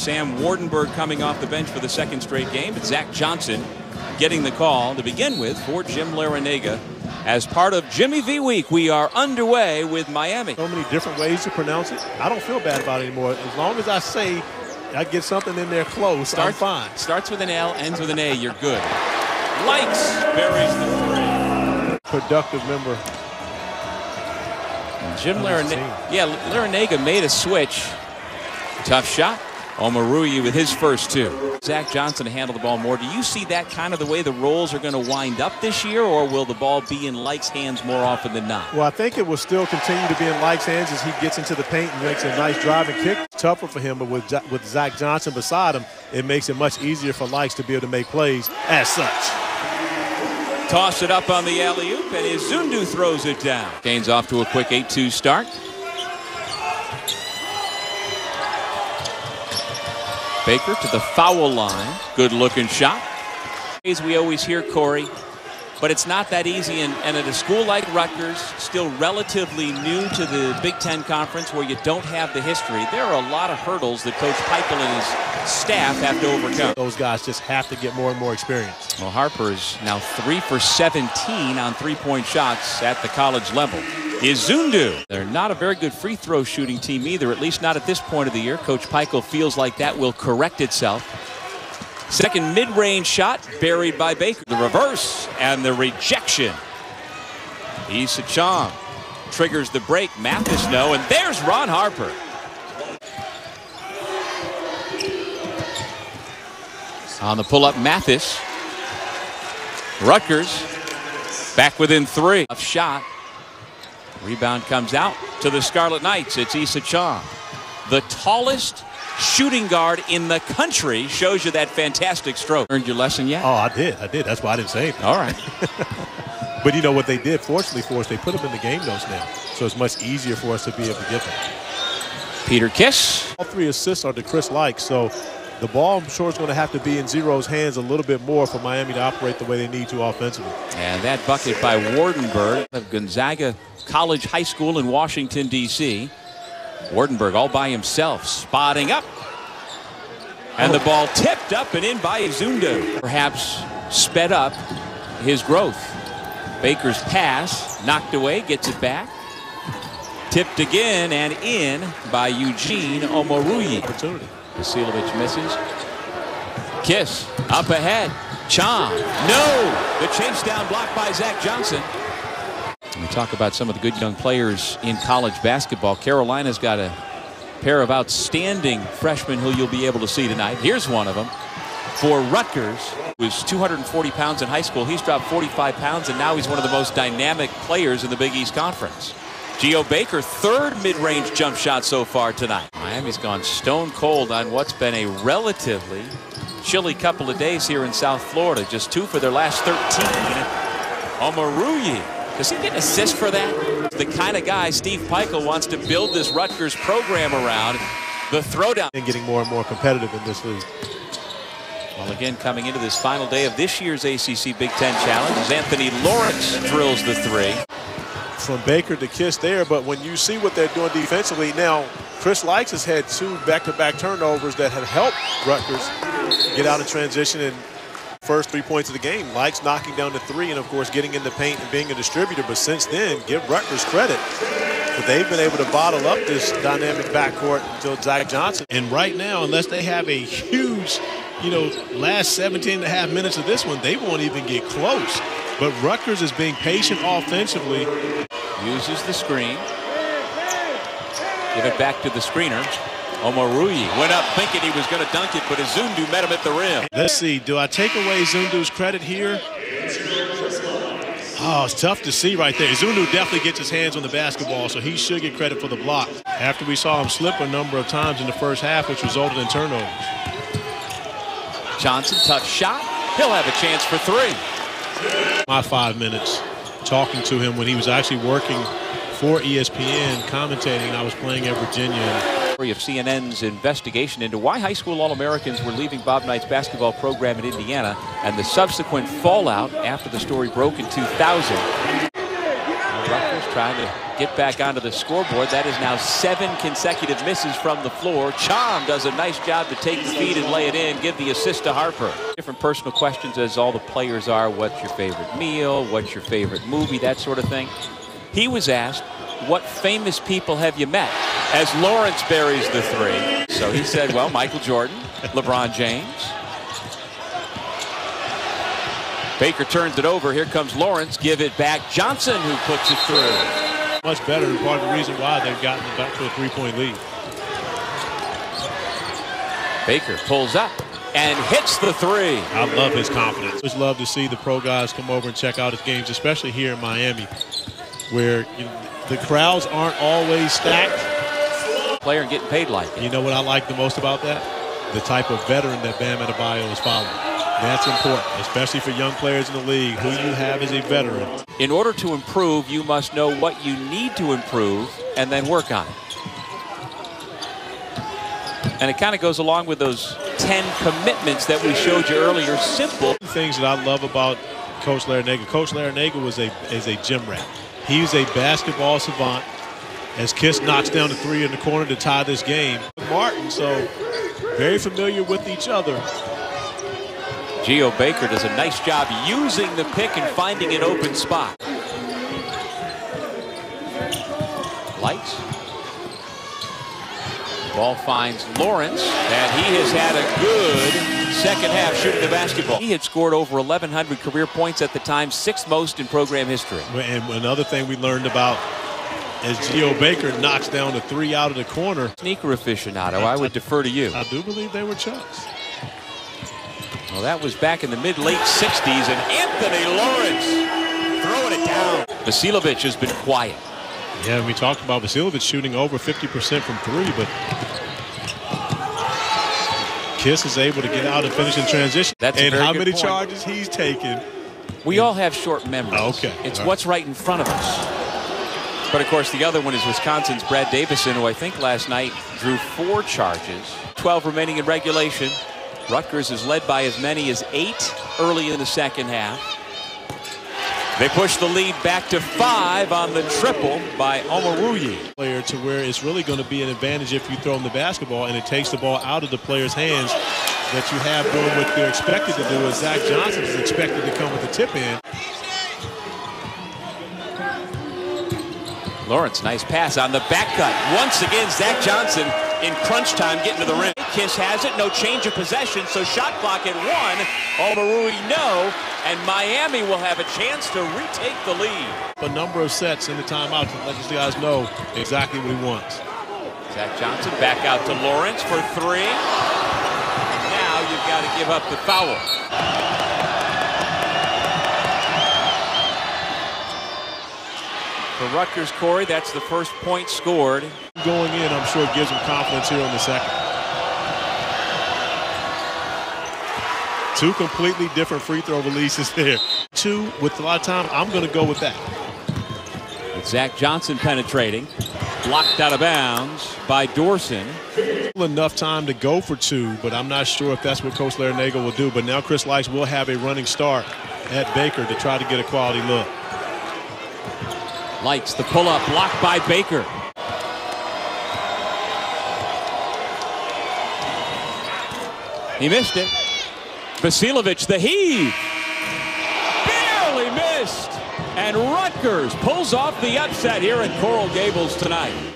Sam Wardenberg coming off the bench for the second straight game, but Zach Johnson getting the call to begin with for Jim Larrañaga. As part of Jimmy V Week, we are underway with Miami. So many different ways to pronounce it. I don't feel bad about it anymore. As long as I say I get something in there close, I'm fine. Starts with an L, ends with an A, you're good. Likes buries the 3. Productive member. Jim Larrañaga made a switch. Tough shot. Omoruyi with his first 2. Zach Johnson to handle the ball more. Do you see that kind of the way the roles are going to wind up this year, or will the ball be in Likes' hands more often than not? Well, I think it will still continue to be in Likes' hands as he gets into the paint and makes a nice driving kick. It's tougher for him, but with Zach Johnson beside him, it makes it much easier for Likes to be able to make plays as such. Toss it up on the alley-oop, and Izundu throws it down. Gaines off to a quick 8-2 start. Baker to the foul line. Good looking shot. As we always hear, Corey, but it's not that easy. And at a school like Rutgers, still relatively new to the Big Ten Conference where you don't have the history, there are a lot of hurdles that Coach Peichel and his staff have to overcome. Those guys just have to get more and more experience. Well, Harper is now 3 for 17 on three-point shots at the college level. Izundu. They're not a very good free throw shooting team either, at least not at this point of the year. Coach Peichel feels like that will correct itself. Second mid-range shot buried by Baker. The reverse and the rejection. Issa Chong triggers the break. Mathis no, and there's Ron Harper. On the pull-up, Mathis. Rutgers back within 3. A shot. Rebound comes out to the Scarlet Knights. It's Issa Chong. The tallest shooting guard in the country. Shows you that fantastic stroke. Earned your lesson yet? Oh, I did. That's why I didn't say anything. All right. But you know what they did, fortunately for us, they put them in the game notes now. So it's much easier for us to be able to get them. Peter Kiss. All 3 assists are to Chris Likes. So the ball, I'm sure, is going to have to be in Zero's hands a little bit more for Miami to operate the way they need to offensively. And that bucket by Wardenberg of Gonzaga College High School in Washington, D.C. Wardenberg all by himself, spotting up. And the ball tipped up and in by Izundu. Perhaps sped up his growth. Baker's pass, knocked away, gets it back. Tipped again and in by Eugene Omoruyi. Opportunity. Vasilovich misses. Kiss up ahead. Chong. No! The chase down blocked by Zach Johnson. We talk about some of the good young players in college basketball. Carolina's got a pair of outstanding freshmen who you'll be able to see tonight. Here's one of them. For Rutgers, who was 240 pounds in high school. He's dropped 45 pounds, and now he's one of the most dynamic players in the Big East Conference. Geo Baker, 3rd mid-range jump shot so far tonight. Miami's gone stone cold on what's been a relatively chilly couple of days here in South Florida. Just 2 for their last 13. Omoruyi. Does he get an assist for that? The kind of guy Steve Peichel wants to build this Rutgers program around. The throwdown. And getting more and more competitive in this league. Well, again, coming into this final day of this year's ACC Big Ten Challenge, as Anthony Lawrence drills the 3. From Baker to Kiss there, but when you see what they're doing defensively, now Chris Likes has had 2 back-to-back turnovers that have helped Rutgers get out of transition and first 3 points of the game. Likes knocking down the 3 and, of course, getting in the paint and being a distributor. But since then, give Rutgers credit. But they've been able to bottle up this dynamic backcourt until Zach Johnson. And right now, unless they have a huge, last 17 and a half minutes of this one, they won't even get close. But Rutgers is being patient offensively. Uses the screen. Give it back to the screener. Omoruyi went up thinking he was going to dunk it, but Izundu met him at the rim. Let's see. Do I take away Izundu's credit here? Oh, it's tough to see right there. Izundu definitely gets his hands on the basketball, so he should get credit for the block. After we saw him slip a number of times in the first half, which resulted in turnovers. Johnson, tough shot. He'll have a chance for 3. My 5 minutes talking to him when he was actually working for ESPN, commentating. I was playing at Virginia. Of CNN's investigation into why high school All-Americans were leaving Bob Knight's basketball program in Indiana and the subsequent fallout after the story broke in 2000. Rutgers trying to get back onto the scoreboard. That is now 7 consecutive misses from the floor. Chom does a nice job to take the feed and lay it in, give the assist to Harper. Different personal questions as all the players are. What's your favorite meal? What's your favorite movie? That sort of thing. He was asked, what famous people have you met? As Lawrence buries the 3. So he said, well, Michael Jordan, LeBron James. Baker turns it over. Here comes Lawrence. Give it back. Johnson who puts it through. Much better, and part of the reason why they've gotten back to a 3-point lead. Baker pulls up and hits the 3. I love his confidence. Just love to see the pro guys come over and check out his games, especially here in Miami, where the crowds aren't always stacked. Player and getting paid like it. You know what I like the most about that? The type of veteran that Bam Adebayo is following. That's important, especially for young players in the league. Who you have as a veteran. In order to improve, you must know what you need to improve and then work on it. And it kind of goes along with those 10 commitments that we showed you earlier. Simple things that I love about Coach Larinaga. Coach Larinaga is a gym rat. He's a basketball savant. As Kiss knocks down the 3 in the corner to tie this game. Martin, so very familiar with each other. Geo Baker does a nice job using the pick and finding an open spot. Lights. Ball finds Lawrence, and he has had a good second half shooting the basketball. He had scored over 1,100 career points at the time, 6th most in program history. And another thing we learned about as Geo Baker knocks down the 3 out of the corner. Sneaker aficionado, I would defer to you. I do believe they were Chucks. Well, that was back in the mid-late 60s, and Anthony Lawrence throwing it down. Vasiljevic has been quiet. Yeah, we talked about Vasiljevic shooting over 50% from 3, but Kiss is able to get out and finish in transition. And how many charges he's taken. We all have short memories. Okay. It's what's right in front of us. But, of course, the other one is Wisconsin's Brad Davison, who I think last night drew 4 charges. 12 remaining in regulation. Rutgers is led by as many as 8 early in the second half. They push the lead back to 5 on the triple by Omoruyi. Player to where it's really going to be an advantage if you throw him the basketball and it takes the ball out of the player's hands that you have doing what they're expected to do. As Zach Johnson is expected to come with the tip in. Lawrence, nice pass on the back cut. Once again, Zach Johnson in crunch time getting to the rim. Kiss has it, no change of possession, so shot clock at 1. Omoruyi no, and Miami will have a chance to retake the lead. A number of sets in the timeout to let these guys know exactly what he wants. Zach Johnson back out to Lawrence for 3. Now you've got to give up the foul. For Rutgers, Corey, that's the first point scored. Going in, I'm sure it gives him confidence here in the second. 2 completely different free throw releases there. 2 with a lot of time. I'm going to go with that. With Zach Johnson penetrating. Blocked out of bounds by Dorson. Enough time to go for 2, but I'm not sure if that's what Coach Larinaga will do. But now Chris Likes will have a running start at Baker to try to get a quality look. Likes the pull-up, blocked by Baker. He missed it. Vasiljevic, the heave. Barely missed. And Rutgers pulls off the upset here at Coral Gables tonight.